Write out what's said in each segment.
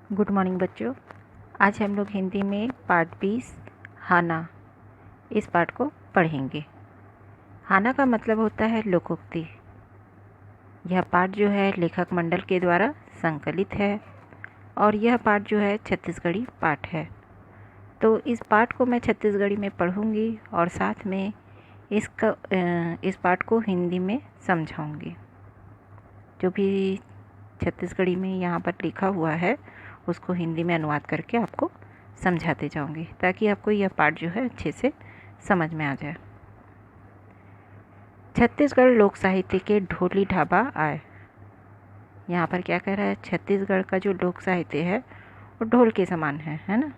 Good morning बच्चों। आज हम लोग हिंदी में पाठ 20 हाना इस पाठ को पढ़ेंगे। हाना का मतलब होता है लोकोक्ति। यह पाठ जो है लेखक मंडल के द्वारा संकलित है और यह पाठ जो है छत्तीसगढ़ी पाठ है। तो इस पाठ को मैं छत्तीसगढ़ी में पढ़ूंगी और साथ में इस पाठ को हिंदी में समझाऊंगी। जो भी छत्तीसगढ़ी में यहाँ पर लिखा हुआ है उसको हिंदी में अनुवाद करके आपको समझाते जाऊंगी ताकि आपको यह पाठ जो है अच्छे से समझ में आ जाए। छत्तीसगढ़ लोक साहित्य के ढोली ढाबा आए। यहाँ पर क्या कह रहा है, छत्तीसगढ़ का जो लोक साहित्य है वो ढोल के समान है ना।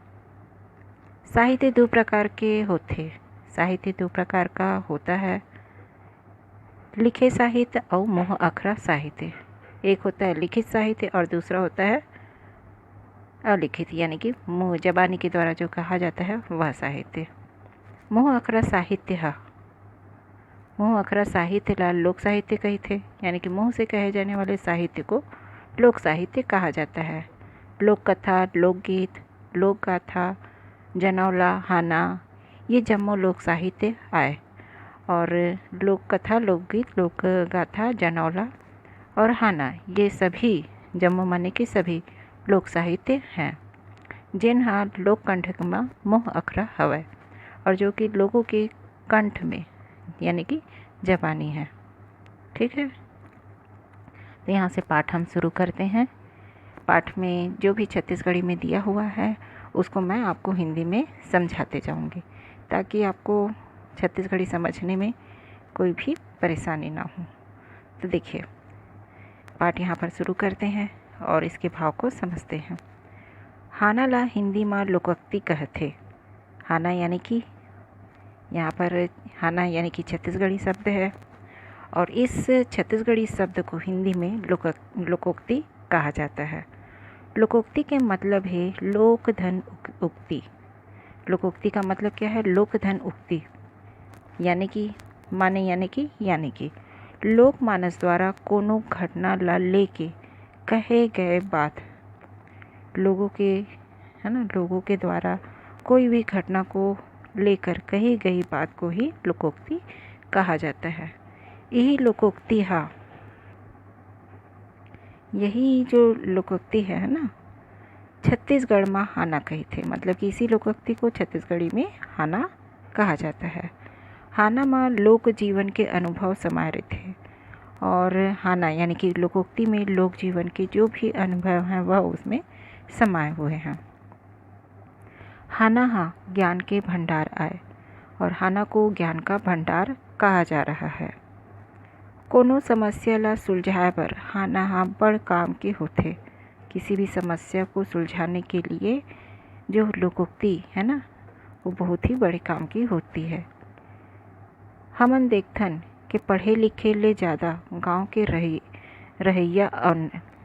साहित्य दो प्रकार के होते, साहित्य दो प्रकार का होता है, लिखे साहित्य और मुँह अखरा साहित्य। एक होता है लिखित साहित्य और दूसरा होता है अलिखित, यानी कि मुँह जबानी के द्वारा जो कहा जाता है वह साहित्य। मुँह अखरा साहित्य है। मुँह अखरा साहित्य ला लोक साहित्य कही थे, यानी कि मुँह से कहे जाने वाले साहित्य को लोक साहित्य कहा जाता है। लोक कथा, लोकगीत, लोक गाथा, जनौला, हाना ये जम्मो लोक साहित्य आए। और लोक कथा, लोकगीत, लोक गाथा, जनौला और हाना ये सभी जम्मो माने के सभी लोक साहित्य हैं, जिन लोक कंठ में मुँह अखरा हवय और जो कि लोगों के कंठ में यानी कि जबानी है। ठीक है, तो यहाँ से पाठ हम शुरू करते हैं। पाठ में जो भी छत्तीसगढ़ी में दिया हुआ है उसको मैं आपको हिंदी में समझाते जाऊँगी ताकि आपको छत्तीसगढ़ी समझने में कोई भी परेशानी ना हो। तो देखिए, पाठ यहाँ पर शुरू करते हैं और इसके भाव को समझते हैं। हाना ला हिंदी में लोकोक्ति कहते। हाना यानी कि यहाँ पर हाना यानी कि छत्तीसगढ़ी शब्द है और इस छत्तीसगढ़ी शब्द को हिंदी में लोकोक्ति कहा जाता है। लोकोक्ति के मतलब है लोकधन उक्ति। लोकोक्ति का मतलब क्या है, लोकधन उक्ति, यानी कि माने यानी कि लोक मानस द्वारा कोनो घटना ला लेके कहे गए बात, लोगों के है ना, लोगों के द्वारा कोई भी घटना को लेकर कही गई बात को ही लोकोक्ति कहा जाता है। यही लोकोक्ति है, यही जो लोकोक्ति है ना, छत्तीसगढ़ में हाना कही थे। मतलब कि इसी लोकोक्ति को छत्तीसगढ़ी में हाना कहा जाता है। हाना में लोक जीवन के अनुभव समाये रहते और हाना यानी कि लोकोक्ति में लोक जीवन के जो भी अनुभव हैं वह उसमें समाये हुए हैं। हाना हा ज्ञान के भंडार आए और हाना को ज्ञान का भंडार कहा जा रहा है। कोनो समस्या ला सुलझाए बर हाना हा बड़ काम के होते। किसी भी समस्या को सुलझाने के लिए जो लोकोक्ति है ना वो बहुत ही बड़े काम की होती है। हमन देखथन कि पढ़े लिखे ले ज़्यादा गांव के रहैया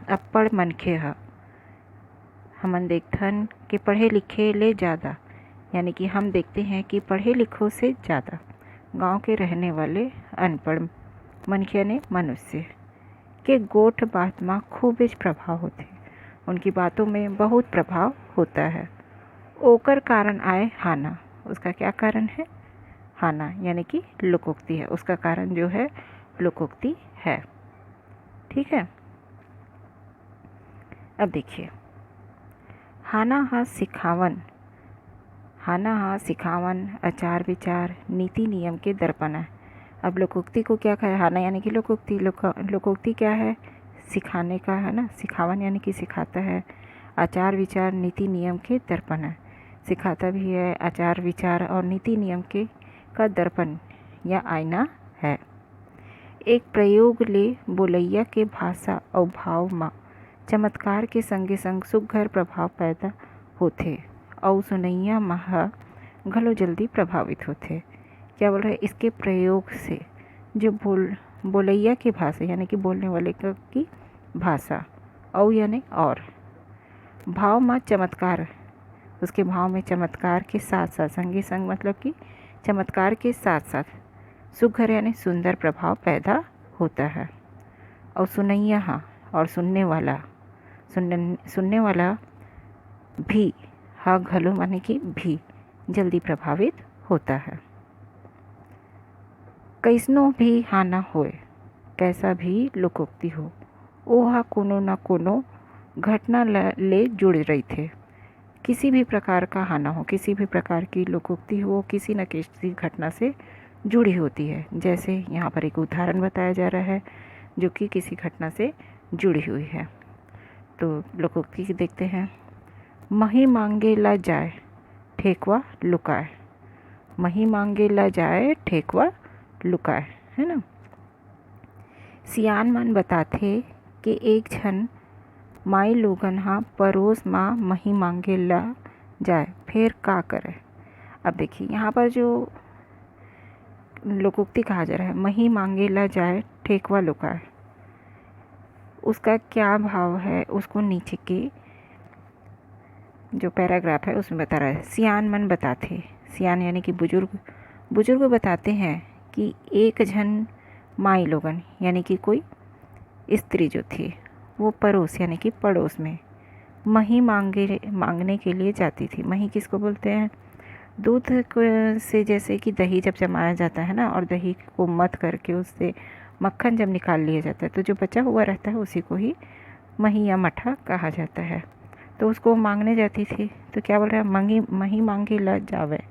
अप्पड़ मनखे ह। हमन देखथन कि पढ़े लिखे ले ज़्यादा यानी कि हम देखते हैं कि पढ़े लिखों से ज़्यादा गांव के रहने वाले अनपढ़ मनखे ने मनुष्य के गोठ बात में खूब प्रभाव होते। उनकी बातों में बहुत प्रभाव होता है। ओकर कारण आए हाना। उसका क्या कारण है, हाना यानी कि लोकोक्ति है, उसका कारण जो है लोकोक्ति है। ठीक है, अब देखिए, हाना हा सिखावन। हाना हा सिखावन, आचार विचार, नीति नियम के दर्पण है। अब लोकोक्ति को क्या कहे, हाना यानी कि लोकोक्ति, लोकोक्ति क्या है, सिखाने का है ना। सिखावन यानी कि सिखाता है। आचार विचार नीति नियम के दर्पण है, सिखाता भी है। आचार विचार और नीति नियम के का दर्पण या आईना है। एक प्रयोग ले बोलैया के भाषा और भाव में चमत्कार के संगे संग सुघर प्रभाव पैदा होते और सुनैया महा घलो जल्दी प्रभावित होते। क्या बोल रहे हैं, इसके प्रयोग से जो बोलैया की भाषा यानी कि बोलने वाले की भाषा और यानी और भाव में चमत्कार, उसके भाव में चमत्कार के साथ साथ संगे संग मतलब कि चमत्कार के साथ साथ सुघर यानी सुंदर प्रभाव पैदा होता है। और सुनैया और सुनने वाला भी, हा घलो माने कि भी, जल्दी प्रभावित होता है। कैसनो भी हा ना होए, कैसा भी लोकोक्ति हो, ओहा कोनो न कोनो घटना ले जुड़ रही थे। किसी भी प्रकार का हाना हो, किसी भी प्रकार की लोकोक्ति हो, किसी न किसी घटना से जुड़ी होती है। जैसे यहाँ पर एक उदाहरण बताया जा रहा है जो कि किसी घटना से जुड़ी हुई है। तो लोकोक्ति देखते हैं। मही मांगे ला जाए, ठेकुआ लुकाए। मही मांगे ला जाए, ठेकुआ लुकाए, है ना। सियान मन बताथे कि एक झन माई लोगन हा परोस माँ मही मांगे ला जाए, फिर का करे। अब देखिए यहाँ पर जो लोकोक्ति कहा जा रहा है, मही मांगे ला जाए ठेकुआ लुकाए, उसका क्या भाव है उसको नीचे के जो पैराग्राफ है उसमें बता रहा है। सियान मन बताते, सियान यानी कि बुजुर्ग बताते हैं कि एक झन माई लोगन यानी कि कोई स्त्री जो थी वो पड़ोस यानी कि पड़ोस में मही मांगने के लिए जाती थी। मही किसको बोलते हैं? दूध से जैसे कि दही जब जमाया जाता है ना, और दही को मथ करके उससे मक्खन जब निकाल लिया जाता है तो जो बचा हुआ रहता है उसी को ही मही या मठा कहा जाता है। तो उसको मांगने जाती थी तो क्या बोल रहा है, मही मांगे ला जावे,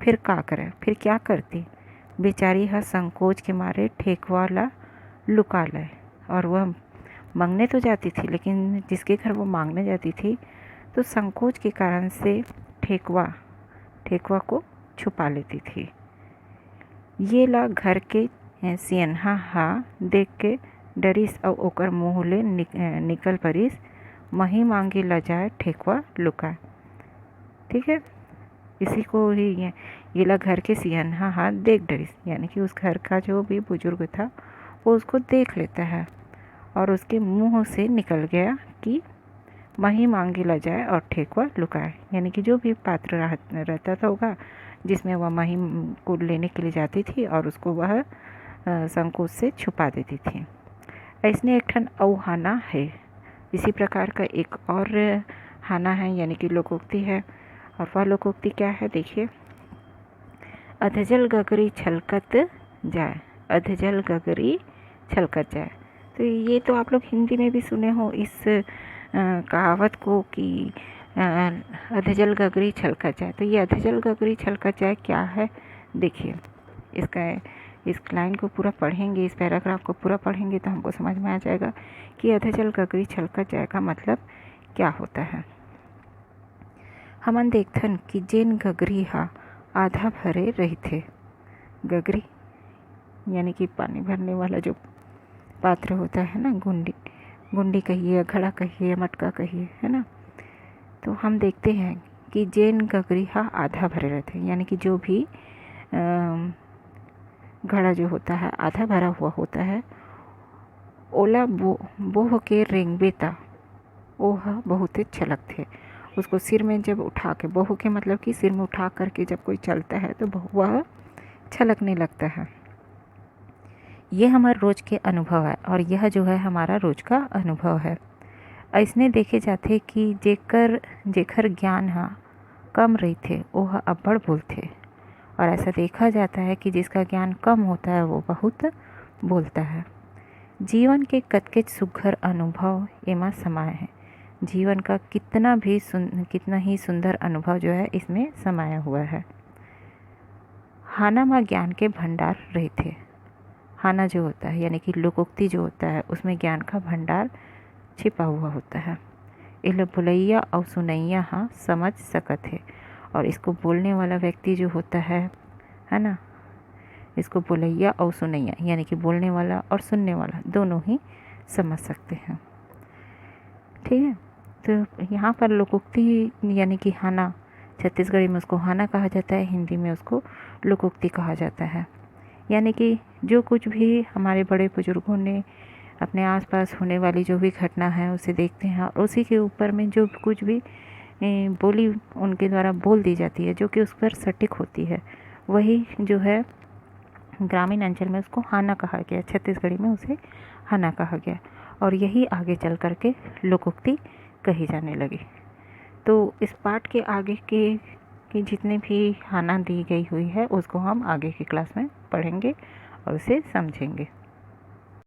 फिर का करे, फिर क्या करती। बेचारी हा संकोच के मारे ठेकुआ ला लुका ले। और वह मांगने तो जाती थी लेकिन जिसके घर वो मांगने जाती थी तो संकोच के कारण से ठेकुआ को छुपा लेती थी। ये ला घर के सियनहा हा देख के डरिस और ओकर मुँह ले निकल परिस, मही मांगे ला जाए ठेकुआ लुका। ठीक है, इसी को ही ये ला घर के सियनहा हा देख डरिस, यानी कि उस घर का जो भी बुजुर्ग था वो उसको देख लेता है और उसके मुंह से निकल गया कि मही मांगे ला जाए और ठेकुआ लुकाए। यानी कि जो भी पात्र रहता था होगा जिसमें वह मही को लेने के लिए जाती थी और उसको वह संकोच से छुपा देती थी। ऐसने एक ठन औहाना है, इसी प्रकार का एक और हाना है यानी कि लोकोक्ति है। और वह लोकोक्ति क्या है देखिए। अधजल गगरी छलकत जाए, अधजल गगरी छलकत जाए। तो ये तो आप लोग हिंदी में भी सुने हो इस कहावत को कि अधजल गगरी छलकत जाए। तो ये अधजल गगरी छलकत जाए क्या है देखिए। इस लाइन को पूरा पढ़ेंगे, इस पैराग्राफ को पूरा पढ़ेंगे तो हमको समझ में आ जाएगा कि अधजल गगरी छलकत जाए का मतलब क्या होता है। हमन देखथन कि जेन गगरी हा आधा भरे रही थे। गगरी यानी कि पानी भरने वाला जो पात्र होता है ना, गुंडी कहिए, घड़ा कहिए, मटका कहिए, है ना। तो हम देखते हैं कि जेन गगरी हा आधा भरे रहते हैं, यानी कि जो भी घड़ा जो होता है आधा भरा हुआ होता है। ओला बोह के रेंगबे ता ओह बहुत छलक थे। उसको सिर में जब उठा के, बोह के मतलब कि सिर में उठा करके जब कोई चलता है तो वह छलकने लगता है। ये हमारा रोज के अनुभव है और यह जो है हमारा रोज का अनुभव है। ऐसने देखे जाते कि जेकर ज्ञान हा कम रही थे वह अब्बड़ बोलते, और ऐसा देखा जाता है कि जिसका ज्ञान कम होता है वो बहुत बोलता है। जीवन के कतकेच सुघर अनुभव एमा समाये है। जीवन का कितना ही सुंदर अनुभव जो है इसमें समाया हुआ है। हाना माँ ज्ञान के भंडार रहे थे। हाना जो होता है यानी कि लोकोक्ति जो होता है उसमें ज्ञान का भंडार छिपा हुआ होता है। इल बुलैया और सुनैया हाँ समझ सकत है। और इसको बोलने वाला व्यक्ति जो होता है ना, इसको बुलैया और सुनैया यानी कि बोलने वाला और सुनने वाला दोनों ही समझ सकते हैं। ठीक है, तो यहाँ पर लोकोक्ति यानी कि हाना, छत्तीसगढ़ी में उसको हाना कहा जाता है, हिंदी में उसको लोकोक्ति कहा जाता है। यानी कि जो कुछ भी हमारे बड़े बुजुर्गों ने अपने आसपास होने वाली जो भी घटना है उसे देखते हैं और उसी के ऊपर में जो कुछ भी बोली उनके द्वारा बोल दी जाती है जो कि उस पर सटीक होती है, वही जो है ग्रामीण अंचल में उसको हाना कहा गया, छत्तीसगढ़ी में उसे हाना कहा गया और यही आगे चल कर के लोकोक्ति कही जाने लगी। तो इस पाठ के आगे के की जितनी भी खाना दी गई हुई है उसको हम आगे की क्लास में पढ़ेंगे और उसे समझेंगे।